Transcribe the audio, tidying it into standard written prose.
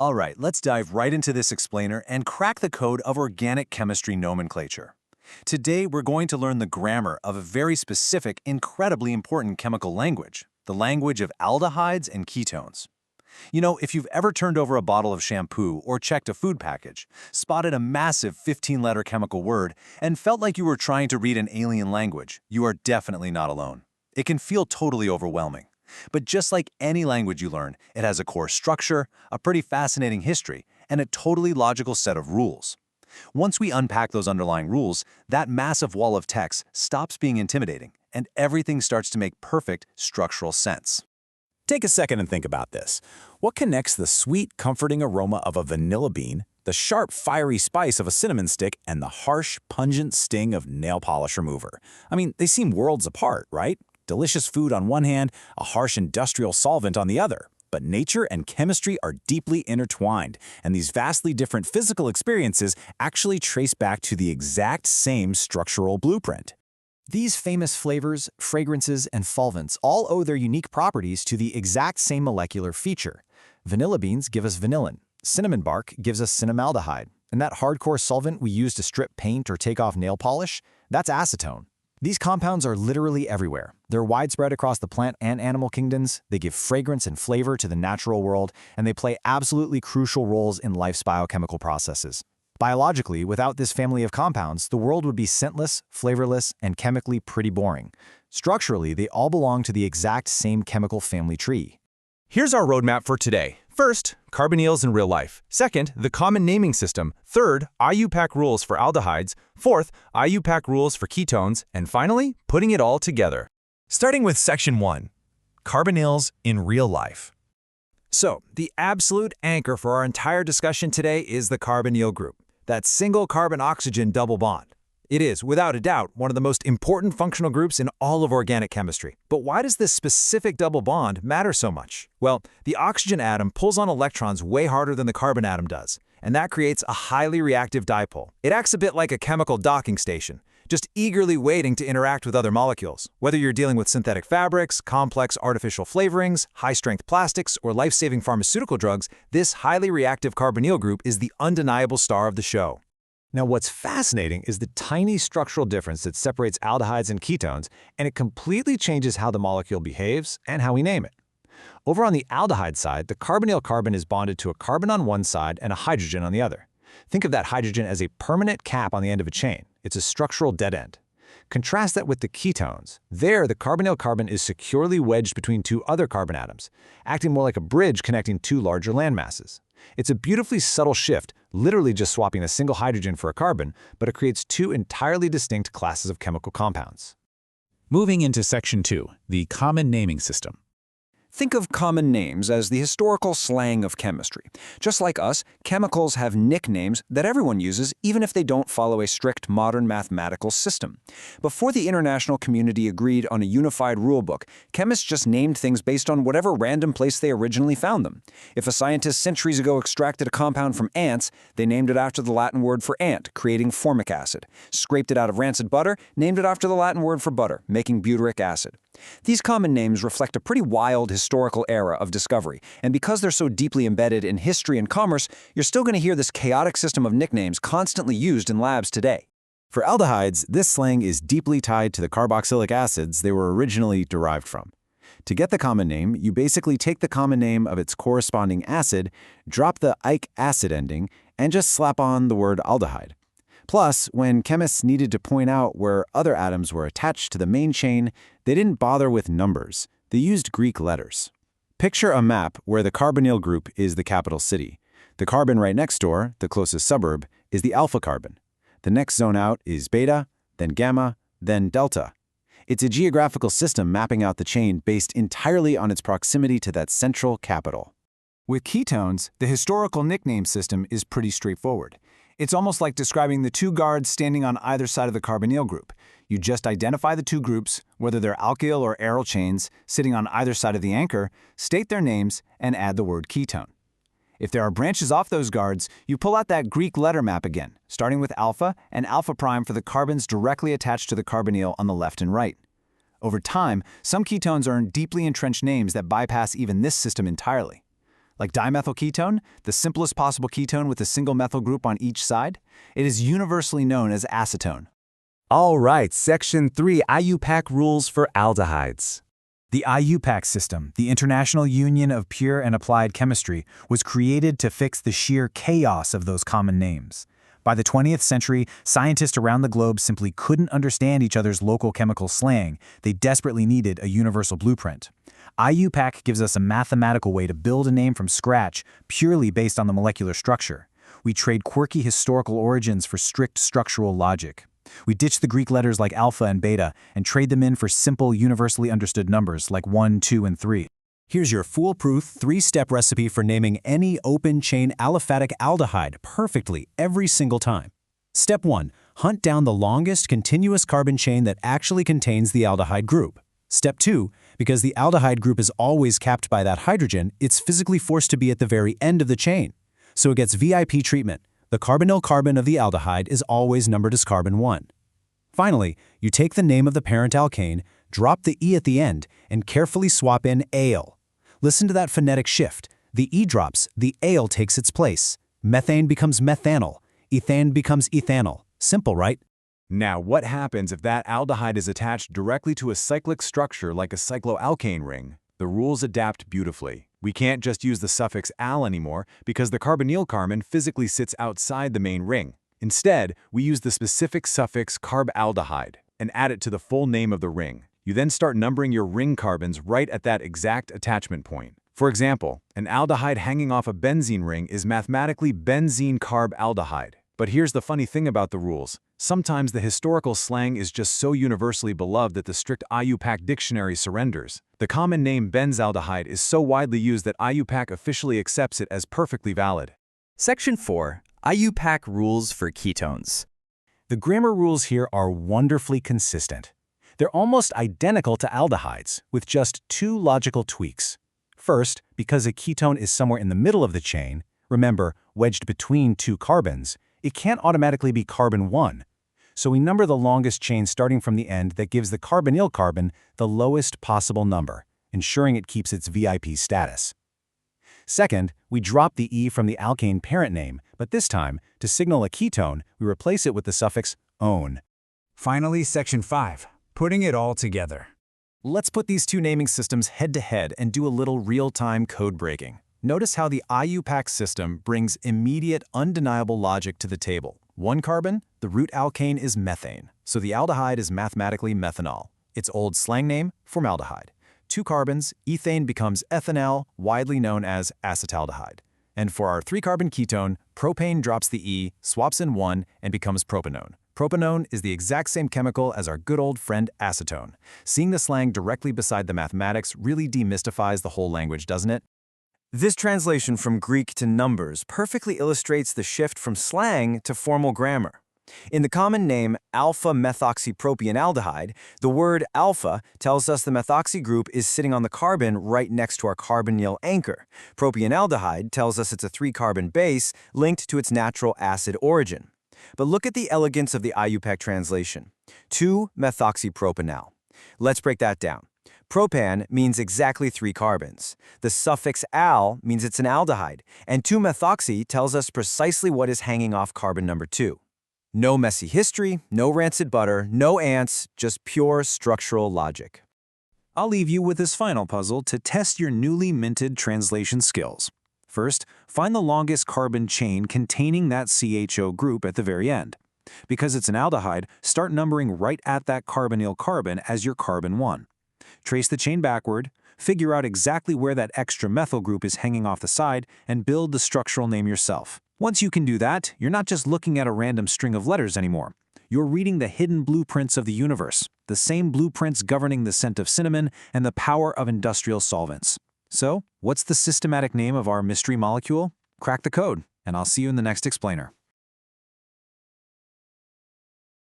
All right, let's dive right into this explainer and crack the code of organic chemistry nomenclature. Today, we're going to learn the grammar of a very specific, incredibly important chemical language, the language of aldehydes and ketones. You know, if you've ever turned over a bottle of shampoo or checked a food package, spotted a massive 15-letter chemical word, and felt like you were trying to read an alien language, you are definitely not alone. It can feel totally overwhelming. But just like any language you learn, it has a core structure, a pretty fascinating history, and a totally logical set of rules. Once we unpack those underlying rules, that massive wall of text stops being intimidating, and everything starts to make perfect structural sense. Take a second and think about this. What connects the sweet, comforting aroma of a vanilla bean, the sharp, fiery spice of a cinnamon stick, and the harsh, pungent sting of nail polish remover? I mean, they seem worlds apart, right? Delicious food on one hand, a harsh industrial solvent on the other. But nature and chemistry are deeply intertwined, and these vastly different physical experiences actually trace back to the exact same structural blueprint. These famous flavors, fragrances, and solvents all owe their unique properties to the exact same molecular feature. Vanilla beans give us vanillin, cinnamon bark gives us cinnamaldehyde, and that hardcore solvent we use to strip paint or take off nail polish, that's acetone. These compounds are literally everywhere. They're widespread across the plant and animal kingdoms, they give fragrance and flavor to the natural world, and they play absolutely crucial roles in life's biochemical processes. Biologically, without this family of compounds, the world would be scentless, flavorless, and chemically pretty boring. Structurally, they all belong to the exact same chemical family tree. Here's our roadmap for today. First, carbonyls in real life. Second, the common naming system. Third, IUPAC rules for aldehydes. Fourth, IUPAC rules for ketones. And finally, putting it all together. Starting with Section 1, Carbonyls in real life. So, the absolute anchor for our entire discussion today is the carbonyl group, that single carbon-oxygen double bond. It is, without a doubt, one of the most important functional groups in all of organic chemistry. But why does this specific double bond matter so much? Well, the oxygen atom pulls on electrons way harder than the carbon atom does, and that creates a highly reactive dipole. It acts a bit like a chemical docking station, just eagerly waiting to interact with other molecules. Whether you're dealing with synthetic fabrics, complex artificial flavorings, high-strength plastics, or life-saving pharmaceutical drugs, this highly reactive carbonyl group is the undeniable star of the show. Now, what's fascinating is the tiny structural difference that separates aldehydes and ketones, and it completely changes how the molecule behaves and how we name it. Over on the aldehyde side, the carbonyl carbon is bonded to a carbon on one side and a hydrogen on the other. Think of that hydrogen as a permanent cap on the end of a chain. It's a structural dead end. Contrast that with the ketones. There, the carbonyl carbon is securely wedged between two other carbon atoms, acting more like a bridge connecting two larger landmasses. It's a beautifully subtle shift, literally just swapping a single hydrogen for a carbon, but it creates two entirely distinct classes of chemical compounds. Moving into Section 2, the common naming system. Think of common names as the historical slang of chemistry. Just like us, chemicals have nicknames that everyone uses even if they don't follow a strict modern mathematical system. Before the international community agreed on a unified rulebook, chemists just named things based on whatever random place they originally found them. If a scientist centuries ago extracted a compound from ants, they named it after the Latin word for ant, creating formic acid. Scraped it out of rancid butter, named it after the Latin word for butter, making butyric acid. These common names reflect a pretty wild historical era of discovery, and because they're so deeply embedded in history and commerce, you're still going to hear this chaotic system of nicknames constantly used in labs today. For aldehydes, this slang is deeply tied to the carboxylic acids they were originally derived from. To get the common name, you basically take the common name of its corresponding acid, drop the -ic acid ending, and just slap on the word aldehyde. Plus, when chemists needed to point out where other atoms were attached to the main chain, they didn't bother with numbers. They used Greek letters. Picture a map where the carbonyl group is the capital city. The carbon right next door, the closest suburb, is the alpha carbon. The next zone out is beta, then gamma, then delta. It's a geographical system mapping out the chain based entirely on its proximity to that central capital. With ketones, the historical nickname system is pretty straightforward. It's almost like describing the two guards standing on either side of the carbonyl group. You just identify the two groups, whether they're alkyl or aryl chains, sitting on either side of the anchor, state their names, and add the word ketone. If there are branches off those guards, you pull out that Greek letter map again, starting with alpha and alpha prime for the carbons directly attached to the carbonyl on the left and right. Over time, some ketones earn deeply entrenched names that bypass even this system entirely. Like dimethylketone, the simplest possible ketone with a single methyl group on each side, it is universally known as acetone. All right, Section 3, IUPAC rules for aldehydes. The IUPAC system, the International Union of Pure and Applied Chemistry, was created to fix the sheer chaos of those common names. By the 20th century, scientists around the globe simply couldn't understand each other's local chemical slang. They desperately needed a universal blueprint. IUPAC gives us a mathematical way to build a name from scratch, purely based on the molecular structure. We trade quirky historical origins for strict structural logic. We ditch the Greek letters like alpha and beta and trade them in for simple, universally understood numbers like 1, 2, and 3. Here's your foolproof 3-step recipe for naming any open-chain aliphatic aldehyde perfectly every single time. Step 1. Hunt down the longest continuous carbon chain that actually contains the aldehyde group. Step 2. Because the aldehyde group is always capped by that hydrogen, it's physically forced to be at the very end of the chain. So it gets VIP treatment. The carbonyl carbon of the aldehyde is always numbered as carbon 1. Finally, you take the name of the parent alkane, drop the E at the end, and carefully swap in ale. Listen to that phonetic shift. The E drops, the ale takes its place. Methane becomes methanol. Ethane becomes ethanol. Simple, right? Now, what happens if that aldehyde is attached directly to a cyclic structure like a cycloalkane ring? The rules adapt beautifully. We can't just use the suffix -al anymore because the carbonyl carbon physically sits outside the main ring. Instead, we use the specific suffix carbaldehyde and add it to the full name of the ring. You then start numbering your ring carbons right at that exact attachment point. For example, an aldehyde hanging off a benzene ring is mathematically benzene carbaldehyde. But here's the funny thing about the rules. Sometimes the historical slang is just so universally beloved that the strict IUPAC dictionary surrenders. The common name benzaldehyde is so widely used that IUPAC officially accepts it as perfectly valid. Section 4. IUPAC rules for ketones. The grammar rules here are wonderfully consistent. They're almost identical to aldehydes, with just 2 logical tweaks. First, because a ketone is somewhere in the middle of the chain, remember, wedged between 2 carbons, it can't automatically be carbon 1. So we number the longest chain starting from the end that gives the carbonyl carbon the lowest possible number, ensuring it keeps its VIP status. Second, we drop the E from the alkane parent name, but this time, to signal a ketone, we replace it with the suffix -one. Finally, Section 5. Putting it all together. Let's put these 2 naming systems head-to-head and do a little real-time code breaking. Notice how the IUPAC system brings immediate, undeniable logic to the table. 1 carbon, the root alkane is methane, so the aldehyde is mathematically methanol. Its old slang name, formaldehyde. 2 carbons, ethane becomes ethanol, widely known as acetaldehyde. And for our 3-carbon ketone, propane drops the E, swaps in 1, and becomes propanone. Propanone is the exact same chemical as our good old friend acetone. Seeing the slang directly beside the mathematics really demystifies the whole language, doesn't it? This translation from Greek to numbers perfectly illustrates the shift from slang to formal grammar. In the common name alpha-methoxypropionylaldehyde, the word alpha tells us the methoxy group is sitting on the carbon right next to our carbonyl anchor. Propionylaldehyde tells us it's a 3-carbon base linked to its natural acid origin. But look at the elegance of the IUPAC translation. 2-methoxypropanal. Let's break that down. Propan means exactly 3 carbons. The suffix -al means it's an aldehyde, and 2-methoxy tells us precisely what is hanging off carbon number 2. No messy history, no rancid butter, no ants, just pure structural logic. I'll leave you with this final puzzle to test your newly minted translation skills. First, find the longest carbon chain containing that CHO group at the very end. Because it's an aldehyde, start numbering right at that carbonyl carbon as your carbon 1. Trace the chain backward, figure out exactly where that extra methyl group is hanging off the side, and build the structural name yourself. Once you can do that, you're not just looking at a random string of letters anymore. You're reading the hidden blueprints of the universe, the same blueprints governing the scent of cinnamon and the power of industrial solvents. So, what's the systematic name of our mystery molecule? Crack the code, and I'll see you in the next explainer.